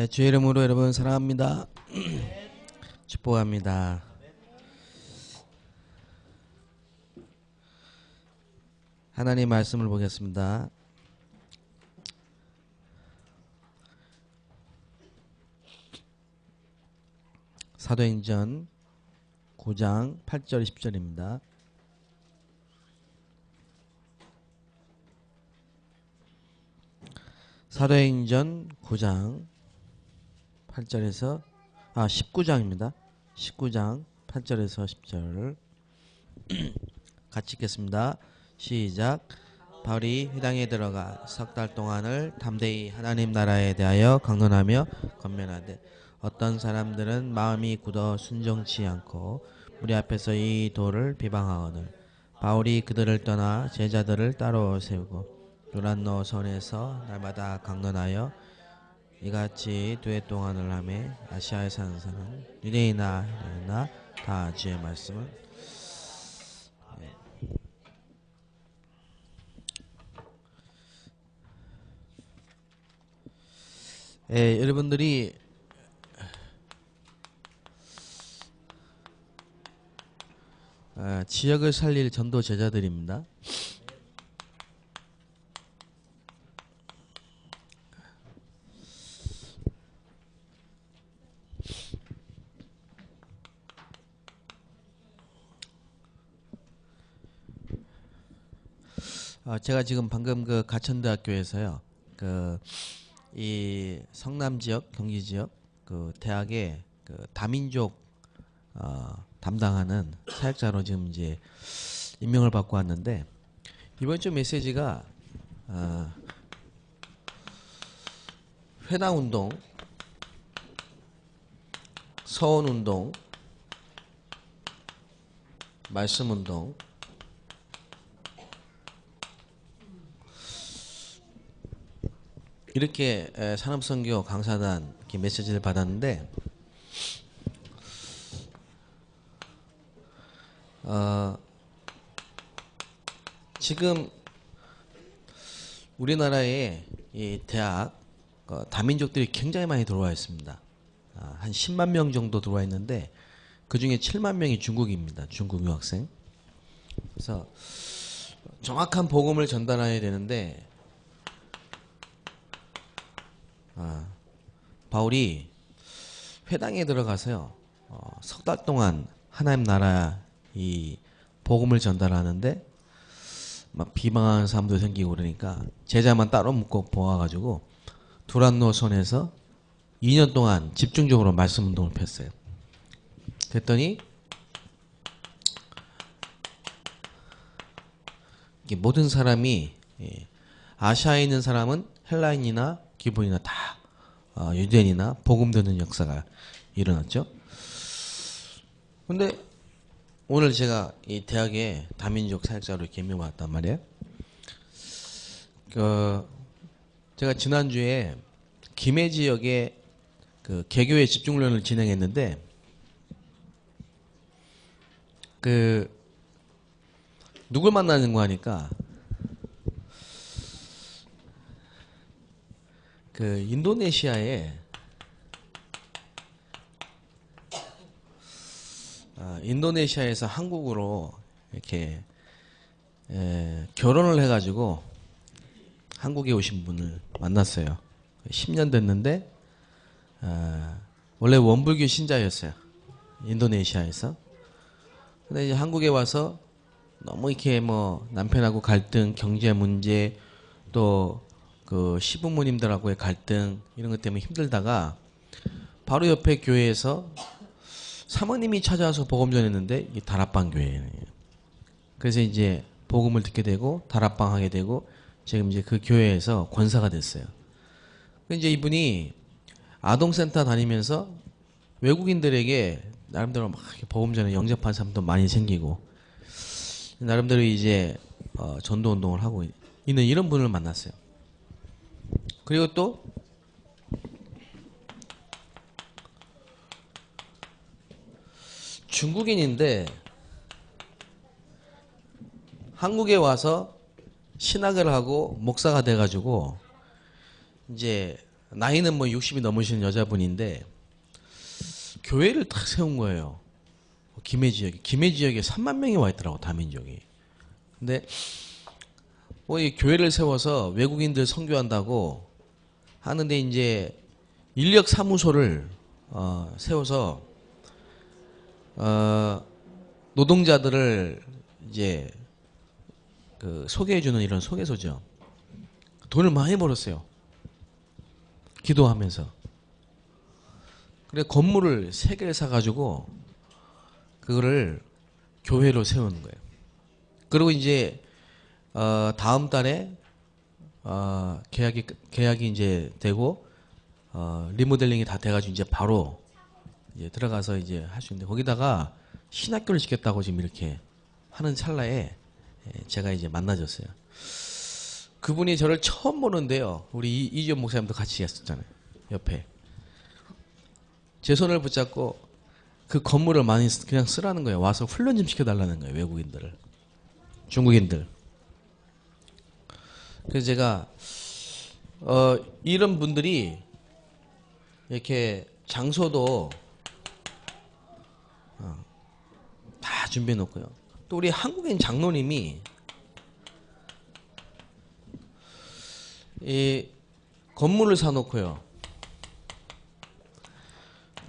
주의 이름으로 여러분 사랑합니다. 축복합니다. 하나님 말씀을 보겠습니다. 사도행전 9장 8절 10절입니다. 사도행전 9장 8절에서 19장입니다. 19장 8절에서 10절 같이 읽겠습니다. 시작. 바울이 회당에 들어가 석 달 동안을 담대히 하나님 나라에 대하여 강론하며 권면하되 어떤 사람들은 마음이 굳어 순종치 않고 우리 앞에서 이 도를 비방하거늘 바울이 그들을 떠나 제자들을 따로 세우고 요란노 선에서 날마다 강론하여 이같이 두 해 동안을 하며 아시아에 사는 사람 유대인이나 헬라나 다 주의 말씀을 여러분들이 지역을 살릴 전도 제자들입니다. 제가 지금 방금 그 가천대학교에서요, 이 성남 지역, 경기 지역 그 대학에 그 다민족 담당하는 사역자로 지금 이제 임명을 받고 왔는데 이번 주 메시지가 회당 운동, 서원 운동, 말씀 운동, 이렇게 산업선교 강사단 이렇게 메시지를 받았는데 지금 우리나라에 이 대학 다민족들이 굉장히 많이 들어와 있습니다. 한 10만 명 정도 들어와 있는데 그 중에 7만 명이 중국입니다. 중국 유학생. 그래서 정확한 복음을 전달해야 되는데 바울이 회당에 들어가서요 석 달 동안 하나님 나라 이 복음을 전달하는데 막 비방하는 사람도 생기고 그러니까 제자만 따로 묶고 모아가지고 두란노 선에서 2년 동안 집중적으로 말씀 운동을 폈어요. 그랬더니 모든 사람이 아시아에 있는 사람은 헬라인이나 기본이나 다 유대인이나 복음 듣는 역사가 일어났죠. 근데 오늘 제가 이 대학에 다민족 사역자로 이렇게 임명 왔단 말이에요. 제가 지난주에 김해 지역에 그 개교회 집중훈련을 진행했는데 누굴 만나는 거 하니까 인도네시아에 인도네시아에서 한국으로 이렇게 결혼을 해가지고 한국에 오신 분을 만났어요. 10년 됐는데 원래 원불교 신자였어요. 인도네시아에서. 근데 이제 한국에 와서 너무 이렇게 뭐 남편하고 갈등, 경제 문제 또 그 시부모님들하고의 갈등 이런 것 때문에 힘들다가 바로 옆에 교회에서 사모님이 찾아와서 복음 전했는데 이 다락방 교회예요. 그래서 이제 복음을 듣게 되고 다락방 하게 되고 지금 이제 그 교회에서 권사가 됐어요. 이제 이분이 아동센터 다니면서 외국인들에게 나름대로 막 복음 전에 영접한 사람도 많이 생기고 나름대로 이제 전도 운동을 하고 있는 이런 분을 만났어요. 그리고 또 중국인인데 한국에 와서 신학을 하고 목사가 돼가지고 이제 나이는 뭐 60이 넘으신 여자분인데 교회를 탁 세운 거예요. 김해 지역에 3만 명이 와 있더라고, 다민족이. 근데 뭐 이 교회를 세워서 외국인들 선교한다고 하는데 이제 인력 사무소를 세워서 노동자들을 이제 그 소개해주는 이런 소개소죠. 돈을 많이 벌었어요. 기도하면서. 그래 건물을 3개를 사가지고 그거를 교회로 세우는 거예요. 그리고 이제 다음 달에 계약이 이제 되고 리모델링이 다 돼가지고 이제 바로 이제 들어가서 이제 할 수 있는데 거기다가 신학교를 짓겠다고 지금 이렇게 하는 찰나에 제가 이제 만나졌어요. 그분이 저를 처음 보는데요. 우리 이지원 목사님도 같이 했었잖아요. 옆에. 제 손을 붙잡고 그 건물을 많이 그냥 쓰라는 거예요. 와서 훈련 좀 시켜달라는 거예요. 외국인들을. 중국인들. 그래서 제가 이런 분들이 이렇게 장소도 다 준비해 놓고요. 또 우리 한국인 장로님이 이 건물을 사놓고요.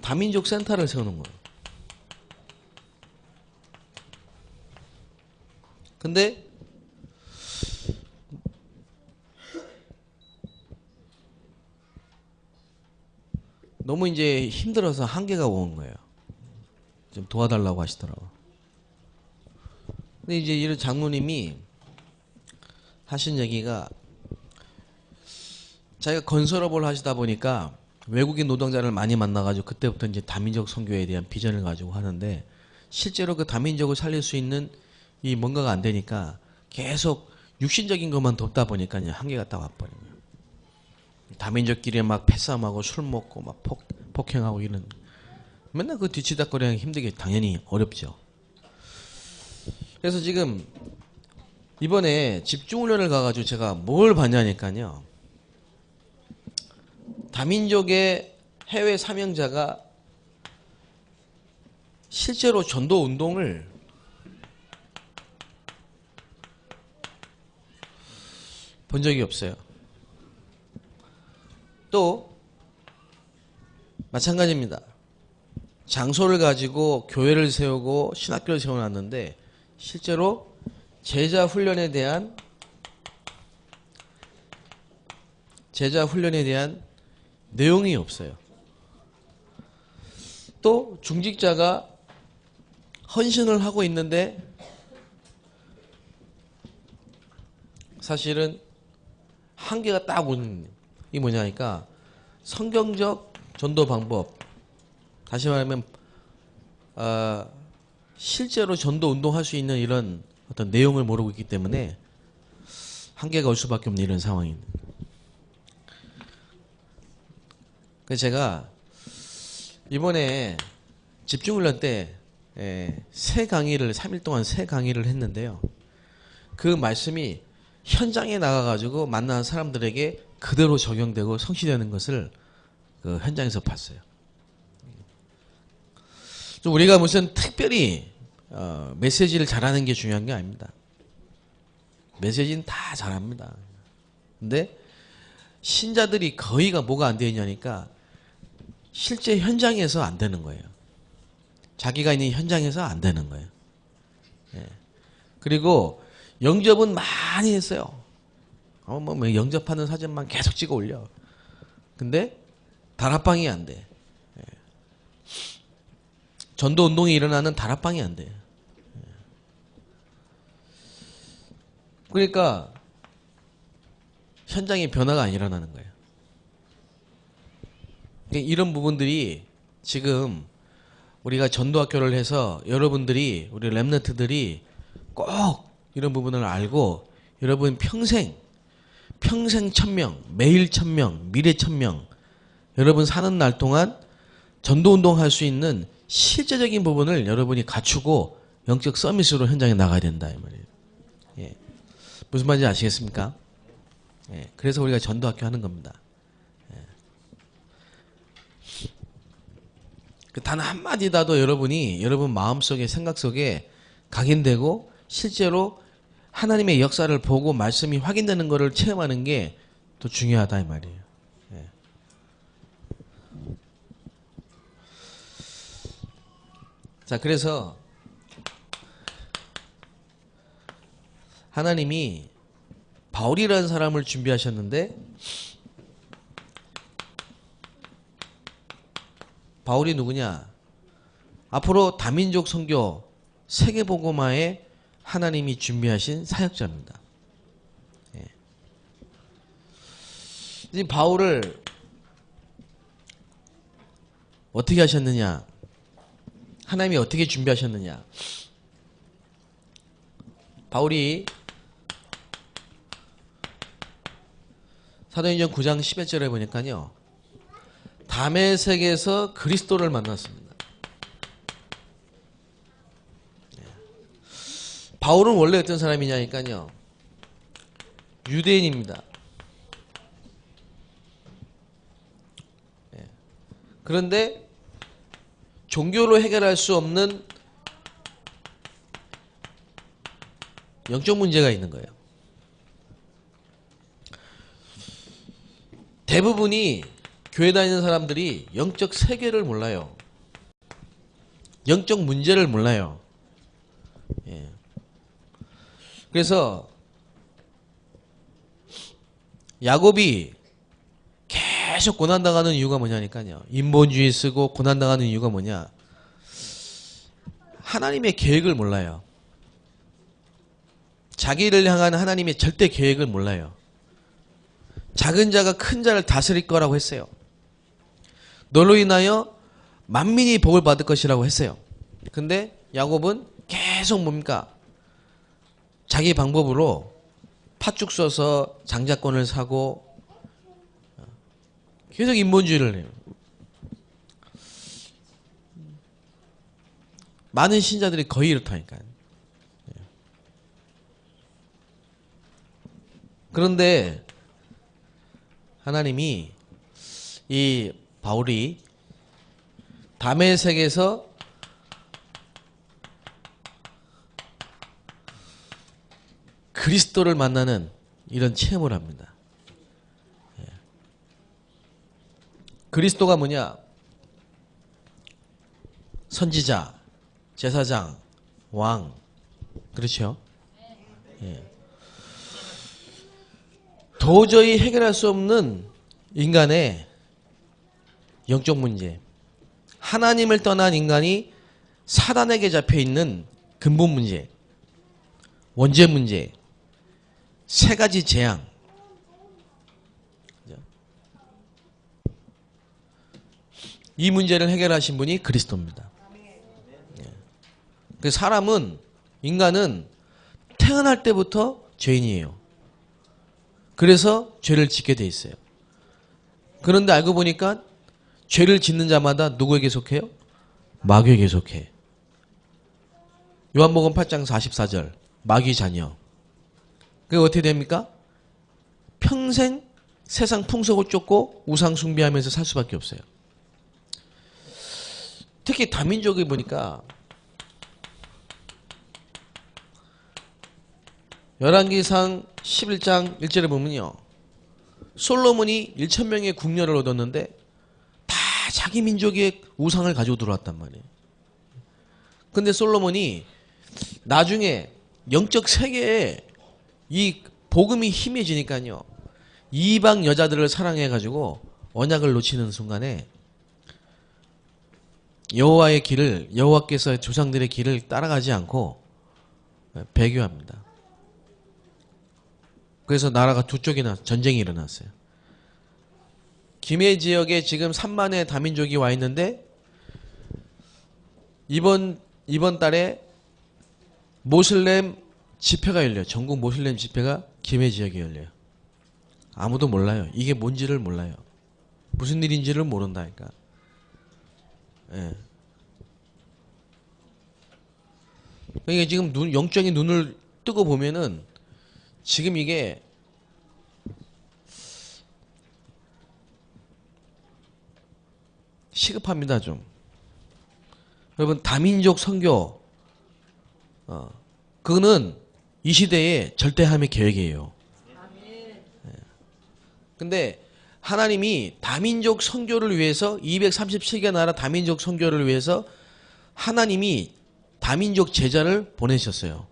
다민족 센터를 세우는 거예요. 근데 너무 이제 힘들어서 한계가 온 거예요. 좀 도와달라고 하시더라고요. 근데 이제 이런 장로님이 하신 얘기가 자기가 건설업을 하시다 보니까 외국인 노동자를 많이 만나가지고 그때부터 이제 다민족 선교에 대한 비전을 가지고 하는데 실제로 그 다민족을 살릴 수 있는 이 뭔가가 안 되니까 계속 육신적인 것만 돕다 보니까 이제 한계가 딱 와버린 거예요. 다민족끼리 막 패싸움하고 술 먹고 막 폭행하고 이런 맨날 그 뒤치다거리하기 힘들게 당연히 어렵죠. 그래서 지금 이번에 집중훈련을 가가지고 제가 뭘 봤냐니까요. 다민족의 해외 사명자가 실제로 전도 운동을 본 적이 없어요. 또 마찬가지입니다. 장소를 가지고 교회를 세우고 신학교를 세워놨는데 실제로 제자 훈련에 대한 내용이 없어요. 또 중직자가 헌신을 하고 있는데 사실은 한계가 딱 오는 이 뭐냐니까 성경적 전도 방법, 다시 말하면 실제로 전도 운동할 수 있는 이런 어떤 내용을 모르고 있기 때문에 한계가 올 수밖에 없는 이런 상황입니다. 그래서 제가 이번에 집중훈련 때 세 강의를 3일 동안 세 강의를 했는데요. 그 말씀이 현장에 나가가지고 만나는 사람들에게 그대로 적용되고 성취되는 것을 그 현장에서 봤어요. 우리가 무슨 특별히 메시지를 잘하는 게 중요한 게 아닙니다. 메시지는 다 잘합니다. 근데 신자들이 거의가 뭐가 안 되어 있냐니까 실제 현장에서 안 되는 거예요. 자기가 있는 현장에서 안 되는 거예요. 그리고 영접은 많이 했어요. 뭐 영접하는 사진만 계속 찍어 올려. 근데 다락방이 안 돼. 전도 운동이 일어나는 다락방이 안 돼. 그러니까 현장에 변화가 안 일어나는 거예요. 이런 부분들이 지금 우리가 전도학교를 해서 여러분들이 우리 렘넌트들이 꼭 이런 부분을 알고 여러분 평생 1000명, 매일 1000명, 미래 1000명 여러분 사는 날 동안 전도운동 할 수 있는 실제적인 부분을 여러분이 갖추고 영적 서밋으로 현장에 나가야 된다 이 말이에요. 예. 무슨 말인지 아시겠습니까? 예. 그래서 우리가 전도학교 하는 겁니다. 예. 단 한마디라도 여러분 마음속에 생각 속에 각인되고 실제로 하나님의 역사를 보고 말씀이 확인되는 것을 체험하는 게 더 중요하다 이 말이에요. 예. 자, 그래서 하나님이 바울이라는 사람을 준비하셨는데 바울이 누구냐? 앞으로 다민족 선교 세계복음화에 하나님이 준비하신 사역자입니다. 예. 이 바울을 어떻게 하셨느냐? 하나님이 어떻게 준비하셨느냐? 바울이 사도행전 9장 11절에 보니까요. 다메섹에서 그리스도를 만났습니다. 바울은 원래 어떤 사람이냐니까요. 유대인입니다. 그런데 종교로 해결할 수 없는 영적 문제가 있는 거예요. 대부분이 교회 다니는 사람들이 영적 세계를 몰라요. 영적 문제를 몰라요. 예. 그래서 야곱이 계속 고난당하는 이유가 뭐냐니까요. 인본주의 쓰고 고난당하는 이유가 뭐냐. 하나님의 계획을 몰라요. 자기를 향한 하나님의 절대 계획을 몰라요. 작은 자가 큰 자를 다스릴 거라고 했어요. 너로 인하여 만민이 복을 받을 것이라고 했어요. 근데 야곱은 계속 뭡니까? 자기 방법으로 팥죽 써서 장자권을 사고 계속 인본주의를 해요. 많은 신자들이 거의 이렇다니까요. 그런데 하나님이 이 바울이 다메섹에서 그리스도를 만나는 이런 체험을 합니다. 그리스도가 뭐냐? 선지자, 제사장, 왕. 그렇죠? 예. 도저히 해결할 수 없는 인간의 영적 문제. 하나님을 떠난 인간이 사단에게 잡혀있는 근본 문제. 원죄 문제. 세 가지 재앙. 이 문제를 해결하신 분이 그리스도입니다. 그 사람은, 인간은 태어날 때부터 죄인이에요. 그래서 죄를 짓게 돼 있어요. 그런데 알고 보니까 죄를 짓는 자마다 누구에게 속해요? 마귀에게 속해. 요한복음 8장 44절 마귀 자녀. 그게 어떻게 됩니까? 평생 세상 풍속을 쫓고 우상 숭배하면서 살 수밖에 없어요. 특히 다민족이 보니까 열왕기상 11장 1절에 보면요. 솔로몬이 1,000명의 궁녀를 얻었는데 다 자기 민족의 우상을 가지고 들어왔단 말이에요. 근데 솔로몬이 나중에 영적 세계에 이 복음이 힘해지니까요. 이방 여자들을 사랑해가지고 언약을 놓치는 순간에 여호와의 길을, 여호와께서 조상들의 길을 따라가지 않고 배교합니다. 그래서 나라가 두 쪽이나 전쟁이 일어났어요. 김해 지역에 지금 3만의 다민족이 와 있는데 이번 달에 모슬렘 집회가 열려요. 전국 모슬렘 집회가 김해 지역에 열려요. 아무도 몰라요. 이게 뭔지를 몰라요. 무슨 일인지를 모른다니까. 예. 그러니까 지금 영적인 눈을 뜨고 보면은 지금 이게 시급합니다, 좀. 여러분 다민족 선교 그거는 이 시대의 절대함의 계획이에요. 근데 하나님이 다민족 선교를 위해서 237개 나라 다민족 선교를 위해서 하나님이 다민족 제자를 보내셨어요.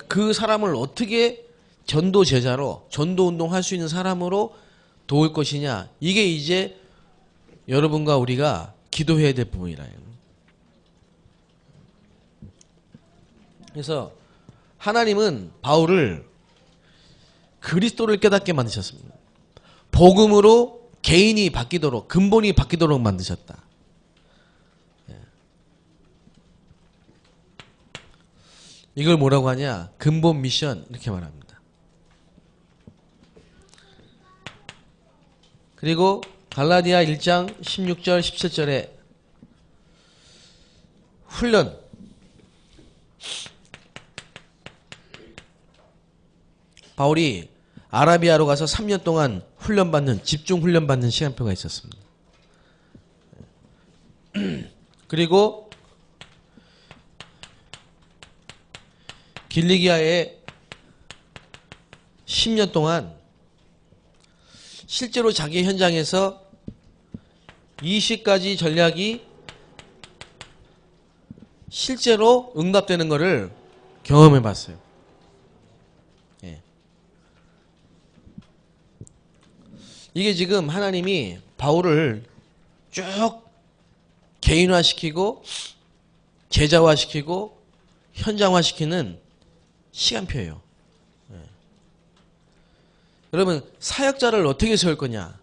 그 사람을 어떻게 전도 제자로 전도 운동할 수 있는 사람으로 도울 것이냐, 이게 이제 여러분과 우리가 기도해야 될 부분이라요. 그래서 하나님은 바울을 그리스도를 깨닫게 만드셨습니다. 복음으로 개인이 바뀌도록, 근본이 바뀌도록 만드셨다. 이걸 뭐라고 하냐? 근본 미션, 이렇게 말합니다. 그리고 갈라디아 1장 16절 17절에 훈련, 바울이 아라비아로 가서 3년 동안 훈련받는, 집중 훈련받는 시간표가 있었습니다. 그리고 길리기아에 10년 동안 실제로 자기 현장에서 20가지 전략이 실제로 응답되는 것을 경험해 봤어요. 예. 이게 지금 하나님이 바울을 쭉 개인화시키고 제자화시키고 현장화시키는 시간표예요. 예. 여러분 사역자를 어떻게 세울 거냐,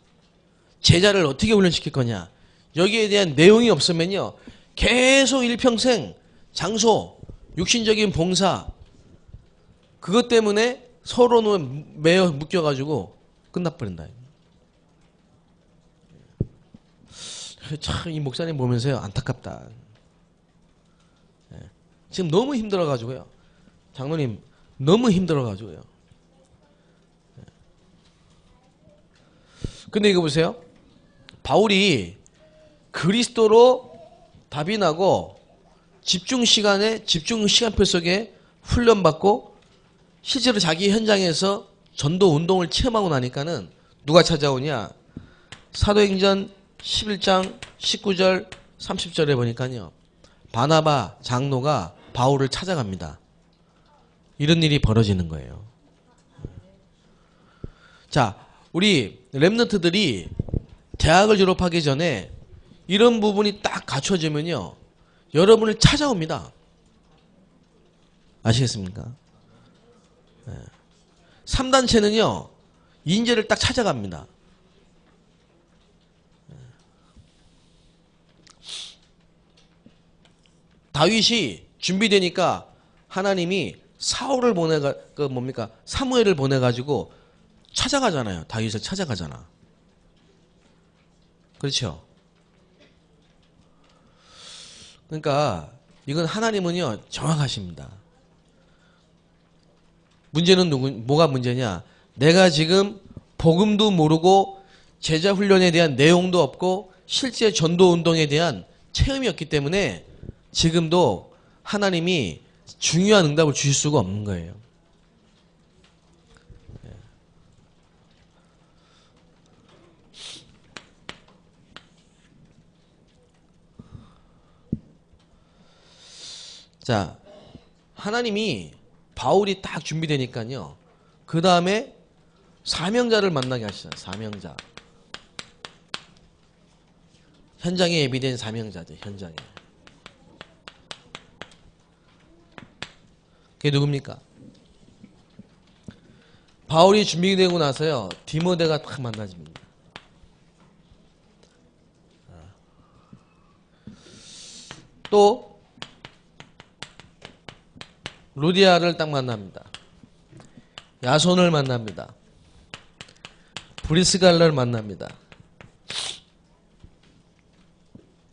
제자를 어떻게 훈련시킬 거냐, 여기에 대한 내용이 없으면요 계속 일평생 장소, 육신적인 봉사, 그것 때문에 서로는 매여 묶여가지고 끝나버린다. 참 이 목사님 보면서요 안타깝다. 예. 지금 너무 힘들어가지고요. 장로님 너무 힘들어가지고요. 근데 이거 보세요. 바울이 그리스도로 답이 나고 집중 시간표 속에 훈련받고 실제로 자기 현장에서 전도 운동을 체험하고 나니까는 누가 찾아오냐? 사도행전 11장 19절 30절에 보니까요. 바나바 장로가 바울을 찾아갑니다. 이런 일이 벌어지는 거예요. 자, 우리 렘넌트들이 대학을 졸업하기 전에 이런 부분이 딱 갖춰지면요 여러분을 찾아옵니다. 아시겠습니까? 3단체는요 인재를 딱 찾아갑니다. 다윗이 준비되니까 하나님이 사울을 사무엘을 보내가지고 찾아가잖아요. 다윗을 찾아가잖아. 그렇죠? 그러니까 이건 하나님은요 정확하십니다. 문제는 뭐가 문제냐? 내가 지금 복음도 모르고 제자 훈련에 대한 내용도 없고 실제 전도 운동에 대한 체험이 없기 때문에 지금도 하나님이 중요한 응답을 주실 수가 없는 거예요. 자, 하나님이 바울이 딱 준비되니까요. 그 다음에 사명자를 만나게 하시잖아요. 사명자. 현장에 예비된 사명자들, 현장에. 그게 누굽니까? 바울이 준비되고 나서요. 디모데가 딱 만나집니다. 또 루디아를 딱 만납니다. 야손을 만납니다. 브리스갈라를 만납니다.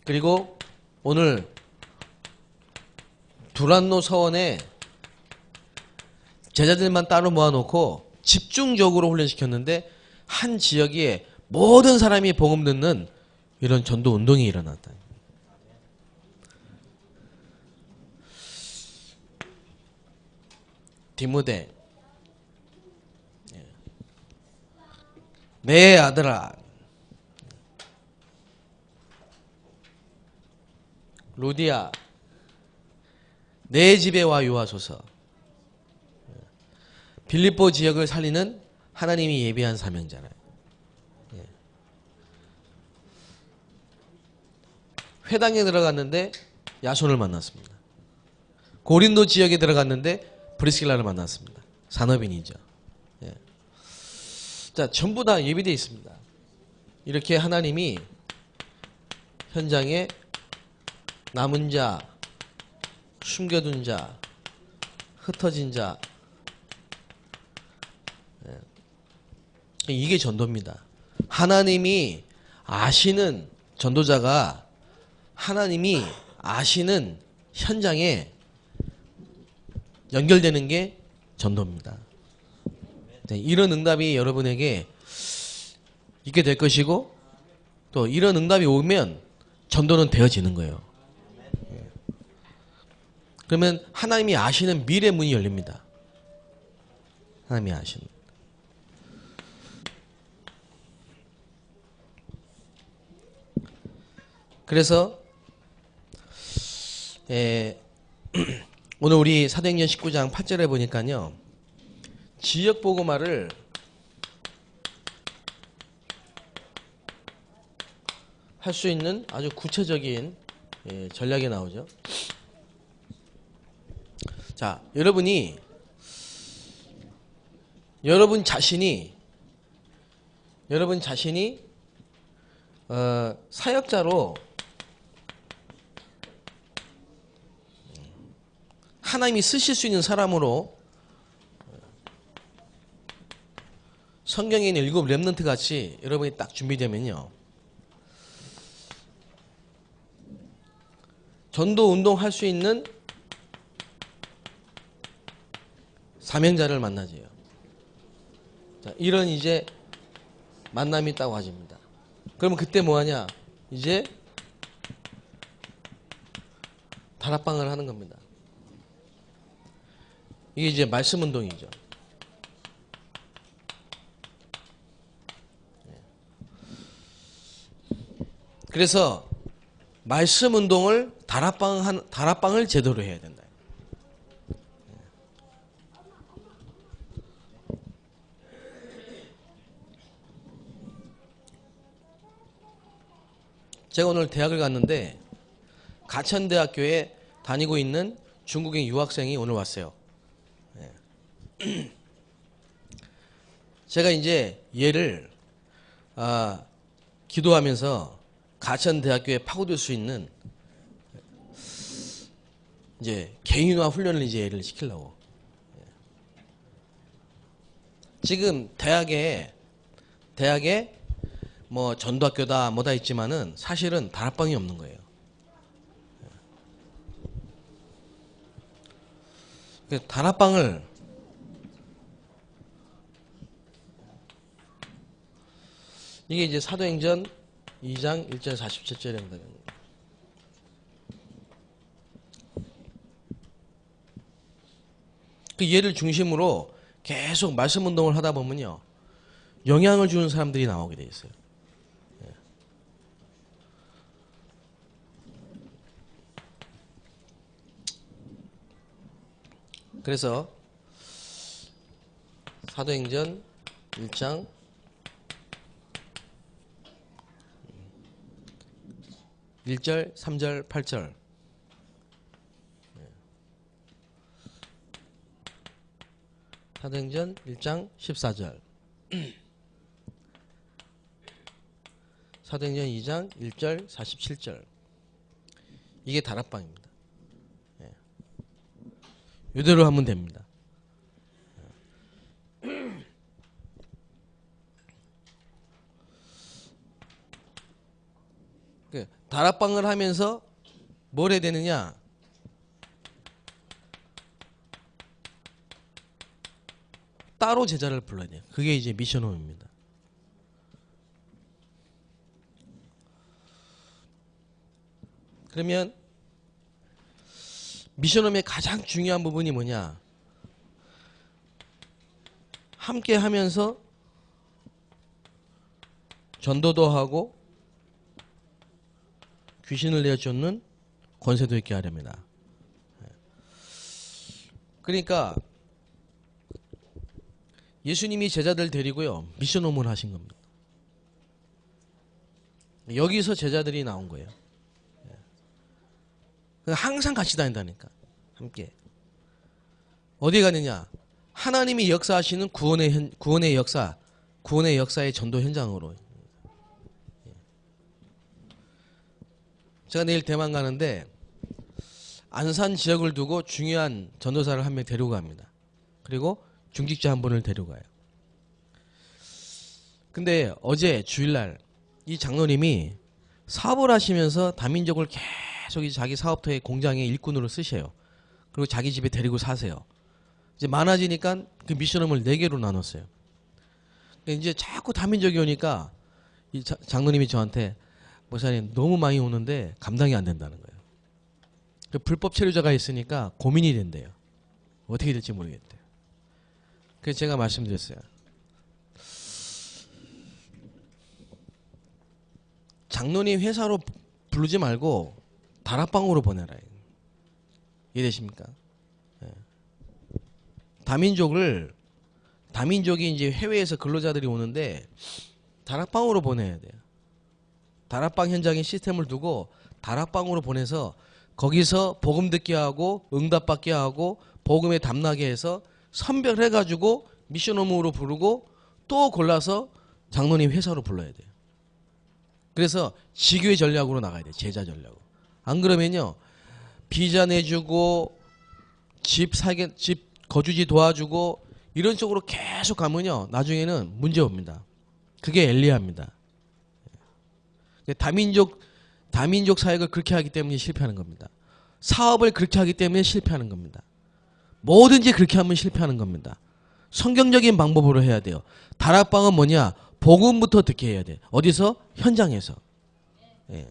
그리고 오늘 두란노 서원에 제자들만 따로 모아놓고 집중적으로 훈련시켰는데 한 지역에 모든 사람이 복음 듣는 이런 전도 운동이 일어났다. 디모데, 내 아들아, 루디아, 내 집에 와 요하소서. 빌립보 지역을 살리는 하나님이 예비한 사명자라요. 회당에 들어갔는데 야손을 만났습니다. 고린도 지역에 들어갔는데 브리스길라를 만났습니다. 산업인이죠. 예. 자, 전부 다 예비되어 있습니다. 이렇게 하나님이 현장에 남은 자, 숨겨둔 자, 흩어진 자, 이게 전도입니다. 하나님이 아시는 전도자가 하나님이 아시는 현장에 연결되는 게 전도입니다. 이런 응답이 여러분에게 있게 될 것이고 또 이런 응답이 오면 전도는 되어지는 거예요. 그러면 하나님이 아시는 미래 문이 열립니다. 하나님이 아시는. 그래서 오늘 우리 사도행전 19장 8절에 보니까요. 지역 복음화를 할 수 있는 아주 구체적인 전략이 나오죠. 자, 여러분 자신이 사역자로 하나님이 쓰실 수 있는 사람으로 성경에 있는 7 렘넌트 같이 여러분이 딱 준비되면요. 전도 운동할 수 있는 사명자를 만나줘요. 자, 이런 이제 만남이 있다고 하십니다. 그러면 그때 뭐하냐? 이제 다락방을 하는 겁니다. 이게 이제 말씀 운동이죠. 그래서 말씀 운동을 다락방을 제대로 해야 된다. 제가 오늘 대학을 갔는데 가천대학교에 다니고 있는 중국인 유학생이 오늘 왔어요. 제가 이제 얘를 기도하면서 가천대학교에 파고들 수 있는 이제 개인화 훈련을 이제 얘를 시키려고. 지금 대학에 뭐 전도학교다 뭐다 있지만은 사실은 다락방이 없는 거예요. 다락방을 이게 이제 사도행전 2장 1절 47절입니다. 그 얘를 중심으로 계속 말씀 운동을 하다 보면요. 영향을 주는 사람들이 나오게 돼 있어요. 그래서 사도행전 1장 1절, 3절, 8절 사도행전 1장 14절 사도행전 2장 1절 47절 이게 다락방입니다. 이대로 하면 됩니다. 다락방을 하면서 뭘 해야 되느냐? 따로 제자를 불러야 돼요. 그게 이제 미션홈입니다. 그러면 미션홈의 가장 중요한 부분이 뭐냐? 함께 하면서 전도도 하고 귀신을 내쫓는 권세도 있게 하렵니다. 그러니까 예수님이 제자들 데리고요 미션홈을 하신 겁니다. 여기서 제자들이 나온 거예요. 항상 같이 다닌다니까. 함께. 어디 가느냐? 하나님이 역사하시는 구원의 역사의 전도 현장으로. 제가 내일 대만 가는데 안산 지역을 두고 중요한 전도사를 한 명 데리고 갑니다. 그리고 중직자 한 분을 데리고 가요. 근데 어제 주일날 이 장로님이 사업을 하시면서 다민족을 계속 자기 사업터의 공장의 일꾼으로 쓰셔요. 그리고 자기 집에 데리고 사세요. 이제 많아지니까 그 미션홈을 4개로 나눴어요. 이제 자꾸 다민족이 오니까 이 장로님이 저한테 목사님 너무 많이 오는데 감당이 안 된다는 거예요. 그 불법 체류자가 있으니까 고민이 된대요. 어떻게 될지 모르겠대요. 그래서 제가 말씀드렸어요. 장로님 회사로 부르지 말고 다락방으로 보내라. 이해되십니까? 다민족이 이제 해외에서 근로자들이 오는데 다락방으로 보내야 돼요. 다락방 현장에 시스템을 두고 다락방으로 보내서 거기서 복음 듣게 하고 응답 받게 하고 복음에 담나게 해서 선별해가지고 미션홈으로 부르고 또 골라서 장로님 회사로 불러야 돼요. 그래서 지교의 전략으로 나가야 돼요. 제자 전략으로. 안 그러면요 비자 내주고 집 거주지 도와주고 이런 쪽으로 계속 가면요 나중에는 문제 옵니다. 그게 엘리야입니다. 다민족 사역을 그렇게 하기 때문에 실패하는 겁니다. 사업을 그렇게 하기 때문에 실패하는 겁니다. 뭐든지 그렇게 하면 실패하는 겁니다. 성경적인 방법으로 해야 돼요. 다락방은 뭐냐? 복음부터 듣게 해야 돼. 어디서? 현장에서. 예.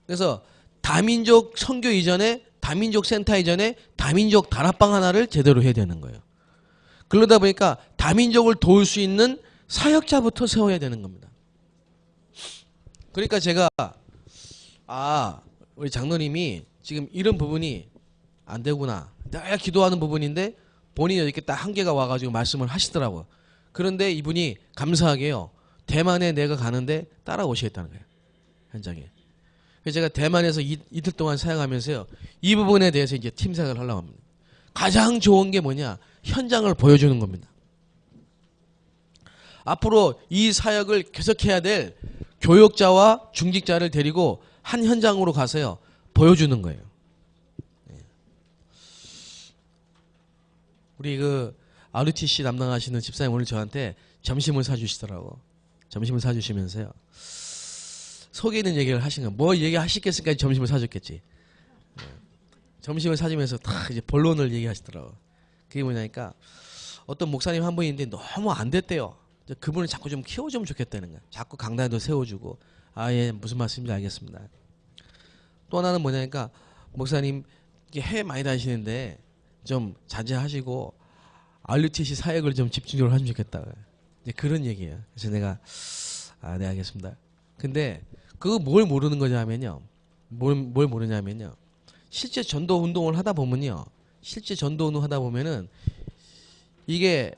그래서 다민족 선교 이전에 다민족 센터 이전에 다민족 다락방 하나를 제대로 해야 되는 거예요. 그러다 보니까 다민족을 도울 수 있는 사역자부터 세워야 되는 겁니다. 그러니까 제가 우리 장로님이 지금 이런 부분이 안 되구나. 내가 기도하는 부분인데 본인이 이렇게 딱 한계가 와가지고 말씀을 하시더라고요. 그런데 이분이 감사하게요. 대만에 내가 가는데 따라오시겠다는 거예요. 현장에. 그래서 제가 대만에서 이틀 동안 사역하면서요. 이 부분에 대해서 이제 팀 사역을 하려고 합니다. 가장 좋은 게 뭐냐? 현장을 보여주는 겁니다. 앞으로 이 사역을 계속해야 될 교역자와 중직자를 데리고 한 현장으로 가서요. 보여주는 거예요. 우리 그 RUTC 담당하시는 집사님 오늘 저한테 점심을 사주시더라고. 점심을 사주시면서요. 속에 있는 얘기를 하신 거예요. 뭐 얘기하시겠으니까 점심을 사줬겠지. 점심을 사주면서 다 이제 본론을 얘기하시더라고. 그게 뭐냐니까 어떤 목사님 한 분이 있는데 너무 안 됐대요. 그분을 자꾸 좀 키워주면 좋겠다는 거야. 자꾸 강단에도 세워주고. 예, 무슨 말씀인지 알겠습니다. 또 하나는 뭐냐니까 목사님 해외 많이 다니시는데 좀 자제하시고 RUTC 사역을 좀 집중적으로 하시면 좋겠다. 이제 그런 얘기예요. 그래서 내가 네 알겠습니다. 근데 그거 뭘 모르는 거냐면요. 뭘 모르냐면요. 실제 전도 운동을 하다 보면요. 이게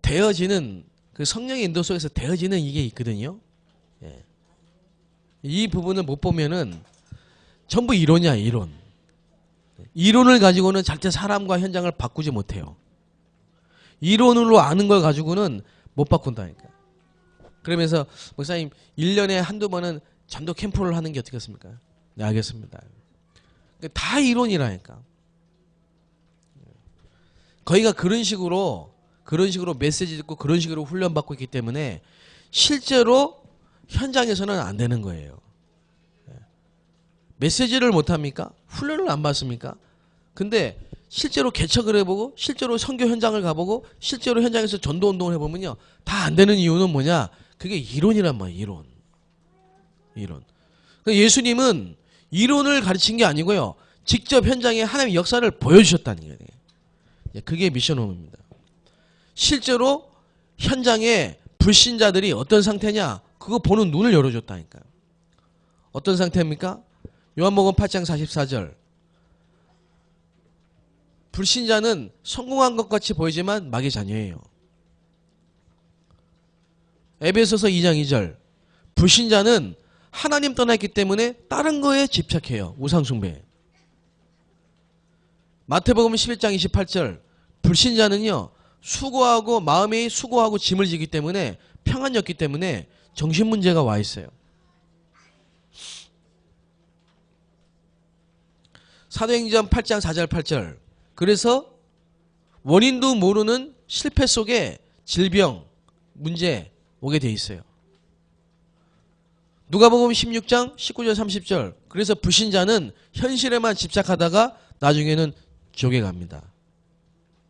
되어지는 그 성령의 인도 속에서 되어지는 이게 있거든요. 예. 이 부분을 못 보면은 전부 이론이야, 이론. 이론을 가지고는 절대 사람과 현장을 바꾸지 못해요. 이론으로 아는 걸 가지고는 못 바꾼다니까. 그러면서 목사님 1년에 한두 번은 전도 캠프를 하는 게 어떻겠습니까? 네, 알겠습니다. 다 이론이라니까. 거기가 그런 식으로 메시지 듣고 그런 식으로 훈련받고 있기 때문에 실제로 현장에서는 안 되는 거예요. 메시지를 못합니까? 훈련을 안 받습니까? 근데 실제로 개척을 해보고 실제로 선교 현장을 가보고 실제로 현장에서 전도 운동을 해보면요. 다 안 되는 이유는 뭐냐? 그게 이론이란 말이에요. 이론. 예수님은 이론을 가르친 게 아니고요. 직접 현장에 하나님의 역사를 보여주셨다는 거예요. 그게 미션홈입니다. 실제로 현장에 불신자들이 어떤 상태냐 그거 보는 눈을 열어줬다니까요. 어떤 상태입니까? 요한복음 8장 44절. 불신자는 성공한 것 같이 보이지만 마귀의 자녀예요. 에베소서 2장 2절. 불신자는 하나님 떠났기 때문에 다른 거에 집착해요. 우상숭배. 마태복음 11장 28절. 불신자는요. 수고하고 마음이 수고하고 짐을 지기 때문에 평안이 없기 때문에 정신문제가 와 있어요. 사도행전 8장 4절 8절. 그래서 원인도 모르는 실패 속에 질병, 문제 오게 돼 있어요. 누가복음 16장 19절 30절. 그래서 불신자는 현실에만 집착하다가 나중에는 지옥에 갑니다.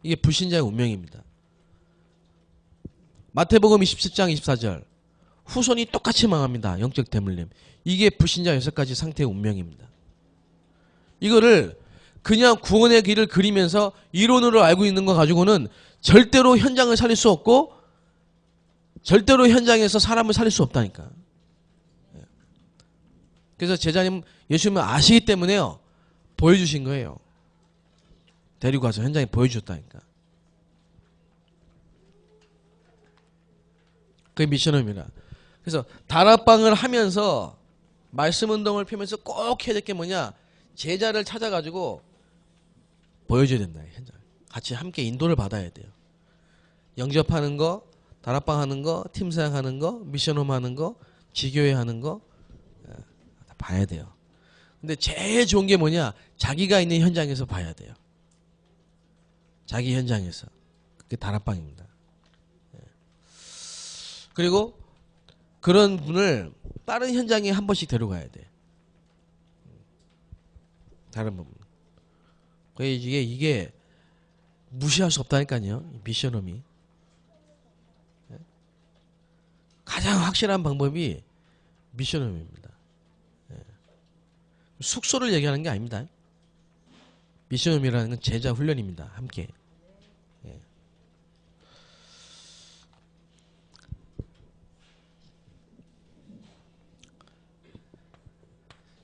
이게 불신자의 운명입니다. 마태복음 27장 24절. 후손이 똑같이 망합니다. 영적 대물림. 이게 불신자 6가지 상태의 운명입니다. 이거를 그냥 구원의 길을 그리면서 이론으로 알고 있는 거 가지고는 절대로 현장을 살릴 수 없고 절대로 현장에서 사람을 살릴 수 없다니까. 그래서 제자님 예수님은 아시기 때문에요. 보여주신 거예요. 데리고 가서 현장에 보여줬다니까. 그게 미션홈이라. 그래서 다락방을 하면서 말씀 운동을 펴면서 꼭 해야 될 게 뭐냐. 제자를 찾아가지고 보여줘야 된다. 현장. 같이 함께 인도를 받아야 돼요. 영접하는 거, 다락방 하는 거, 팀사역 하는 거, 미션홈 하는 거, 지교회 하는 거 다 봐야 돼요. 근데 제일 좋은 게 뭐냐? 자기가 있는 현장에서 봐야 돼요. 자기 현장에서. 그게 다락방입니다. 그리고 그런 분을 다른 현장에 한 번씩 데려가야 돼. 다른 부분. 이게 무시할 수 없다니까요. 미션홈이. 가장 확실한 방법이 미션홈입니다. 숙소를 얘기하는 게 아닙니다. 미션홈이라는 건 제자 훈련입니다. 함께.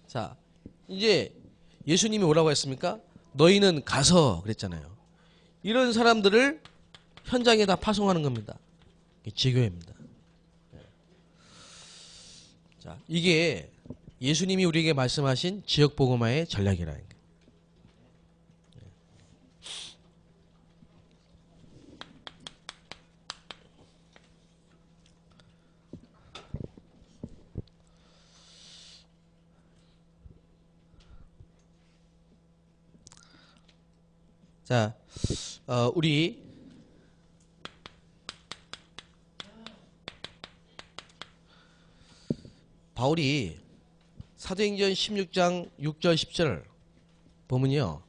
자, 이제 예수님이 뭐라고 했습니까? 너희는 가서 그랬잖아요. 이런 사람들을 현장에다 파송하는 겁니다. 지교회입니다. 자, 이게 예수님이 우리에게 말씀하신 지역복음화의 전략이라는 거예요. 자, 우리 바울이 사도행전 16장 6절 10절 보면요.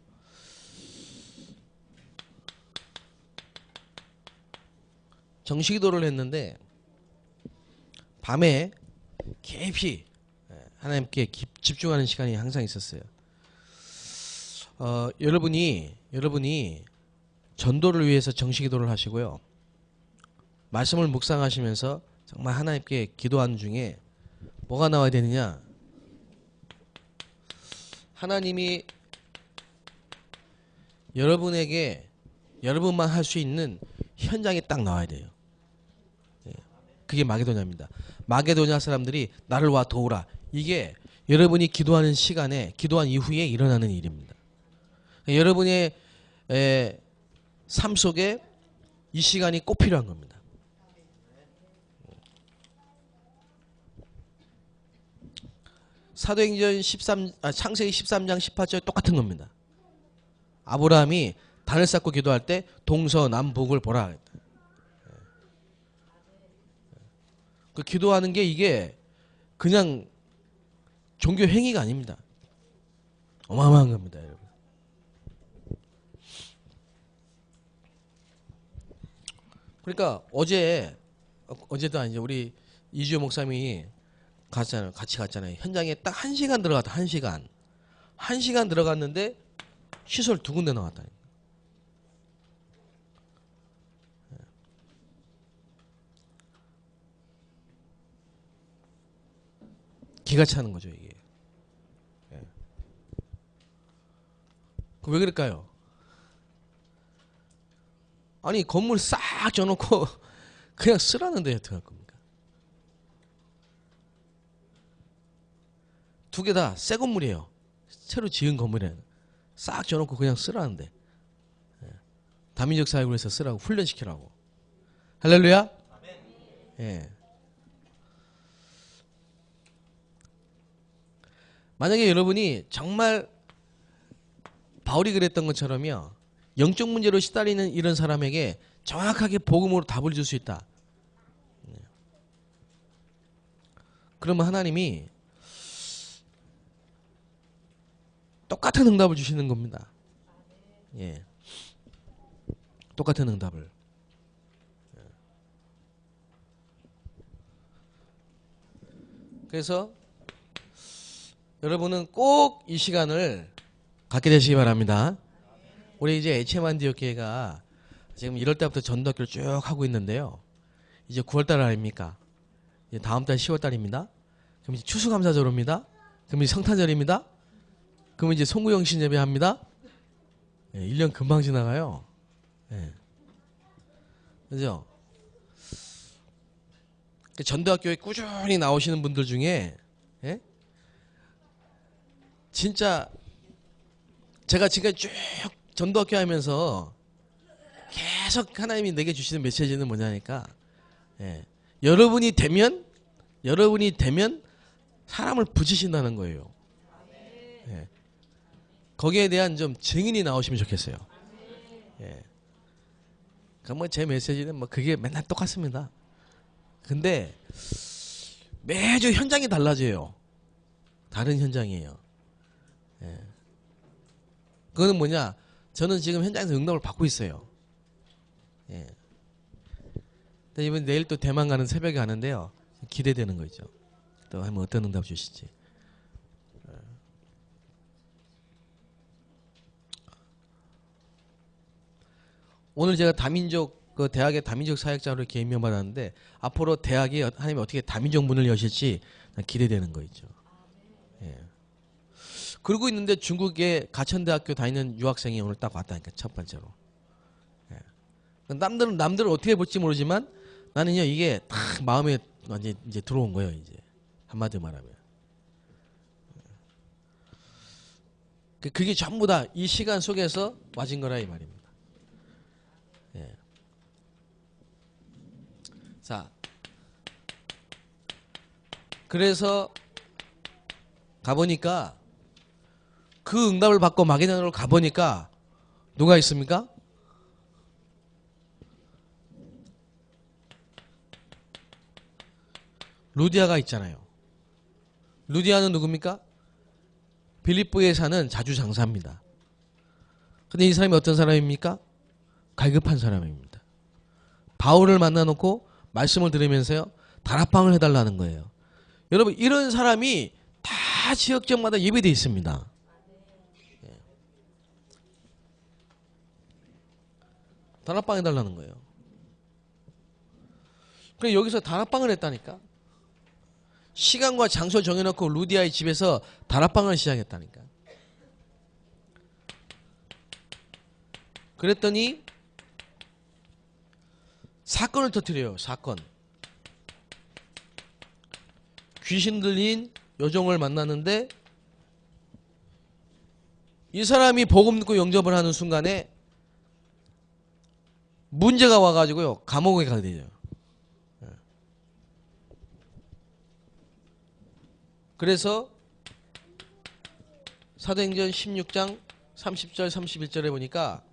정식기도를 했는데 밤에 깊이 하나님께 집중하는 시간이 항상 있었어요. 여러분이 전도를 위해서 정식기도를 하시고요. 말씀을 묵상하시면서 정말 하나님께 기도하는 중에 뭐가 나와야 되느냐? 하나님이 여러분에게 여러분만 할 수 있는 현장에 딱 나와야 돼요. 그게 마게도냐입니다. 마게도냐 사람들이 나를 와 도우라. 이게 여러분이 기도하는 시간에 기도한 이후에 일어나는 일입니다. 여러분의 삶 속에 이 시간이 꼭 필요한 겁니다. 사도행전 창세기 13장 18절 똑같은 겁니다. 아브라함이 단을 쌓고 기도할 때 동서남북을 보라. 그 기도하는 게 이게 그냥 종교 행위가 아닙니다. 어마어마한 겁니다, 여러분. 그러니까 어제도 아니죠. 우리 이주호 목사님이 갔잖아요. 같이 갔잖아요. 현장에 딱 1시간 들어갔다. 1시간. 1시간 들어갔는데 시설 2군데 나왔다. 기가 차는 거죠, 이게. 왜 그럴까요? 아니, 건물 싹 져놓고 그냥 쓰라는데 어떡할 겁니까? 2개 다 새 건물이에요. 새로 지은 건물이에요. 싹 져놓고 그냥 쓰라는데. 다민족 사회군에서 쓰라고, 훈련시키라고. 할렐루야? 예. 만약에 여러분이 정말 바울이 그랬던 것처럼요, 영적 문제로 시달리는 이런 사람에게 정확하게 복음으로 답을 줄 수 있다. 그러면 하나님이 똑같은 응답을 주시는 겁니다. 예. 똑같은 응답을. 그래서 여러분은 꼭 이 시간을 갖게 되시기 바랍니다. 우리 이제 HM안디옥교회가 지금 1월 달부터 전도학교를 쭉 하고 있는데요. 이제 9월 달 아닙니까? 이제 다음 달 10월 달입니다. 그럼 이제 추수감사절입니다. 그럼 이제 성탄절입니다. 그럼 이제 송구영신 예배합니다. 예, 1년 금방 지나가요. 예. 그죠? 전도학교에 꾸준히 나오시는 분들 중에, 예? 진짜 제가 지금까지 쭉 전도학교 하면서 계속 하나님이 내게 주시는 메시지는 뭐냐니까, 예. 여러분이 되면 사람을 붙이신다는 거예요. 예. 거기에 대한 좀 증인이 나오시면 좋겠어요. 예. 그럼 뭐 제 메시지는 뭐 그게 맨날 똑같습니다. 근데 매주 현장이 달라져요. 다른 현장이에요. 예. 그거는 뭐냐? 저는 지금 현장에서 응답을 받고 있어요. 예. 이번 내일 또 대만 가는 새벽에 가는데요. 기대되는 거죠. 또 한번 어떤 응답 주실지. 오늘 제가 다민족 그 대학의 다민족 사역자로 이렇게 임명받았는데 앞으로 대학이 하나님이 어떻게 다민족 문을 여실지 기대되는 거 있죠. 예. 그러고 있는데 중국의 가천대학교 다니는 유학생이 오늘 딱 왔다니까 첫 번째로. 예. 남들은 어떻게 볼지 모르지만 나는요 이게 딱 마음에 완전 이제 들어온 거예요 이제 한마디로 말하면. 그게 전부 다 이 시간 속에서 와진 거라 이 말입니다. 예. 자, 그래서 가보니까 그 응답을 받고 마게단으로 가보니까 누가 있습니까? 루디아가 있잖아요. 루디아는 누굽니까? 빌립보에 사는 자주장사입니다. 근데 이 사람이 어떤 사람입니까? 갈급한 사람입니다. 바울을 만나놓고 말씀을 들으면서요 다락방을 해달라는 거예요. 여러분 이런 사람이 다 지역적마다 예배되어 있습니다. 예. 다락방 해달라는 거예요. 그래 여기서 다락방을 했다니까. 시간과 장소 정해놓고 루디아의 집에서 다락방을 시작했다니까. 그랬더니 사건을 터뜨려요. 사건. 귀신 들린 여종을 만났는데 이 사람이 복음 듣고 영접을 하는 순간에 문제가 와가지고요 감옥에 가게 되죠. 그래서 사도행전 16장 30절 31절에 보니까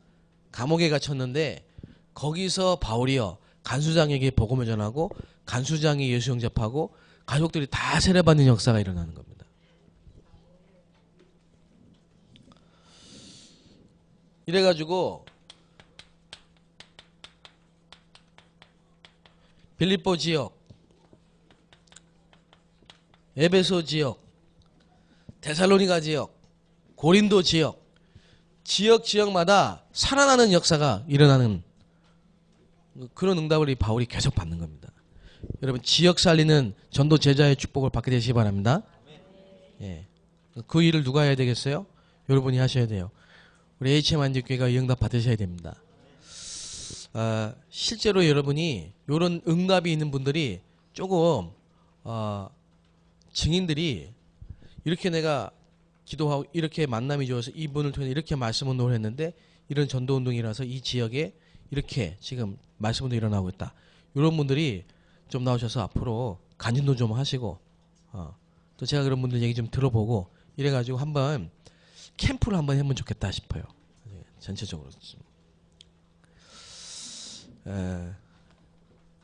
감옥에 갇혔는데 거기서 바울이요 간수장에게 복음을 전하고 간수장이 예수 영접하고 가족들이 다 세례받는 역사가 일어나는 겁니다. 이래가지고 빌립보 지역 에베소 지역, 데살로니가 지역, 고린도 지역마다 살아나는 역사가 일어나는 그런 응답을 이 바울이 계속 받는 겁니다. 여러분 지역 살리는 전도 제자의 축복을 받게 되시기 바랍니다. 예. 그 일을 누가 해야 되겠어요? 여러분이 하셔야 돼요. 우리 HM한국교회가 이 응답 받으셔야 됩니다. 실제로 여러분이 이런 응답이 있는 분들이 조금 증인들이 이렇게 내가 기도하고 이렇게 만남이 좋아서 이분을 통해 이렇게 말씀 운동을 했는데 이런 전도 운동이라서 이 지역에 이렇게 지금 말씀 운동이 일어나고 있다. 이런 분들이 좀 나오셔서 앞으로 간증도 좀 하시고 또 제가 그런 분들 얘기 좀 들어보고 이래가지고 한번 캠프를 한번 해보면 좋겠다 싶어요. 전체적으로.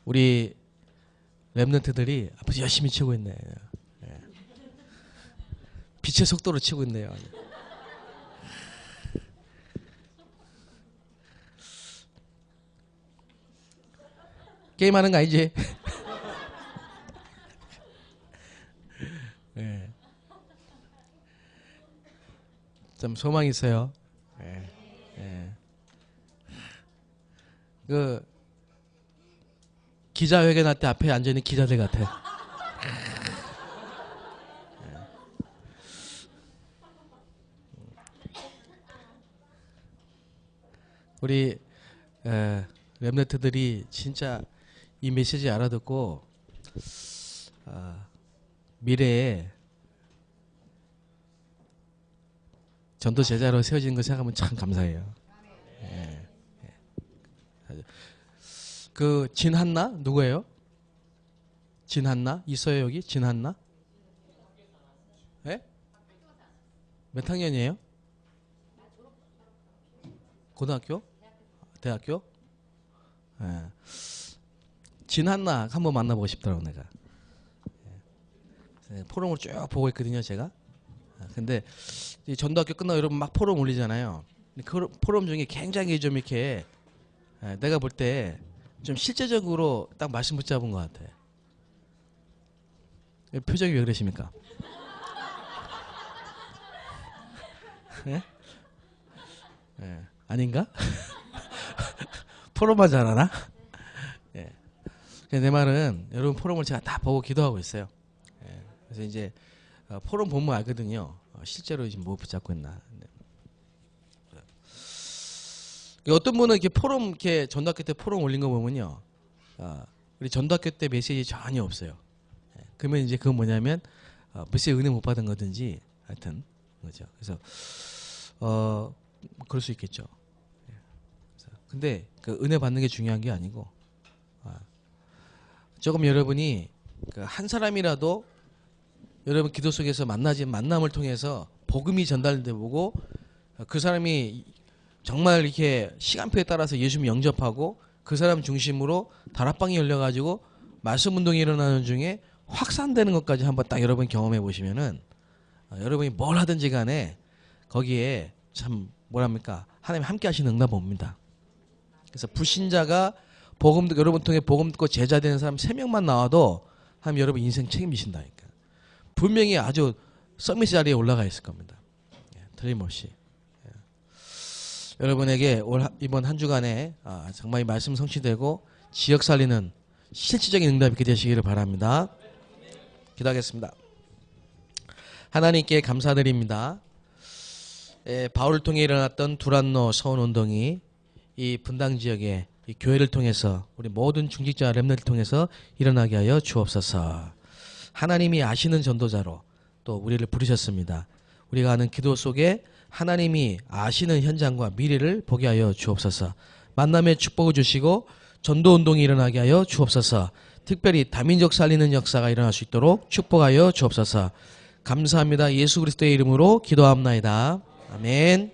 우리 랩런트들이 앞으로 열심히 치고 있네. 빛의 속도로 치고 있네요. 게임하는 거 아니지? 네. 좀 소망이 있어요. 네. 네. 그 기자회견할 때 앞에 앉아 있는 기자들 같아. 우리 랩런트들이 진짜 이 메시지 알아듣고 미래에 전도 제자로 세워지는 거 생각하면 참 감사해요. 예. 그 진한나 누구예요? 진한나 있어요 여기? 진한나? 예? 몇 학년이에요? 고등학교? 대학교? 예. 진한나 한번 만나보고 싶더라고 내가. 예. 포럼을 쭉 보고 있거든요 제가. 근데 이 전도학교 끝나고 여러분 막 포럼 올리잖아요. 그 포럼 중에 굉장히 좀 이렇게 내가 볼 때 좀 실제적으로 딱 말씀 붙잡은 것 같아. 표정이 왜 그러십니까? 예? 예. 아닌가? 포럼만 잘하나? 예. 내 말은 여러분 포럼을 제가 다 보고 기도하고 있어요. 예. 그래서 이제 포럼 보면 알거든요. 실제로 지금 뭐 붙잡고 있나. 어떤 분은 이렇게 포럼 이렇게 전도학교 때 포럼 올린 거 보면요, 우리 전도학교 때 메시지 전혀 없어요. 예. 그러면 이제 그건 뭐냐면 메시지 은혜 못 받은 거든지 하여튼 그죠. 그래서 그럴 수 있겠죠. 예. 근데 그 은혜 받는 게 중요한 게 아니고 조금 여러분이 그 한 사람이라도 여러분 기도 속에서 만나진 만남을 통해서 복음이 전달되고 그 사람이 정말 이렇게 시간표에 따라서 예수님 영접하고 그 사람 중심으로 다락방이 열려가지고 말씀 운동이 일어나는 중에 확산되는 것까지 한번 딱 여러분 경험해 보시면은 여러분이 뭘 하든지 간에 거기에 참 뭐랍니까 하나님 함께 하시는 응답 옵니다. 그래서 불신자가 복음 듣고 여러분 통해 복음 듣고 제자 되는 사람 3명만 나와도 하나님 여러분 인생 책임지신다니까. 분명히 아주 서밋 자리에 올라가 있을 겁니다. 틀림없이. 여러분에게 이번 한 주간에 정말 이 말씀 성취되고 지역 살리는 실질적인 응답이 있게 되시기를 바랍니다. 기도하겠습니다. 하나님께 감사드립니다. 바울을 통해 일어났던 두란노 서원운동이 이 분당 지역에 이 교회를 통해서 우리 모든 중직자 렘넌트를 통해서 일어나게 하여 주옵소서. 하나님이 아시는 전도자로 또 우리를 부르셨습니다. 우리가 하는 기도 속에 하나님이 아시는 현장과 미래를 보게 하여 주옵소서. 만남의 축복을 주시고 전도운동이 일어나게 하여 주옵소서. 특별히 다민족 살리는 역사가 일어날 수 있도록 축복하여 주옵소서. 감사합니다. 예수 그리스도의 이름으로 기도합나이다. 아멘.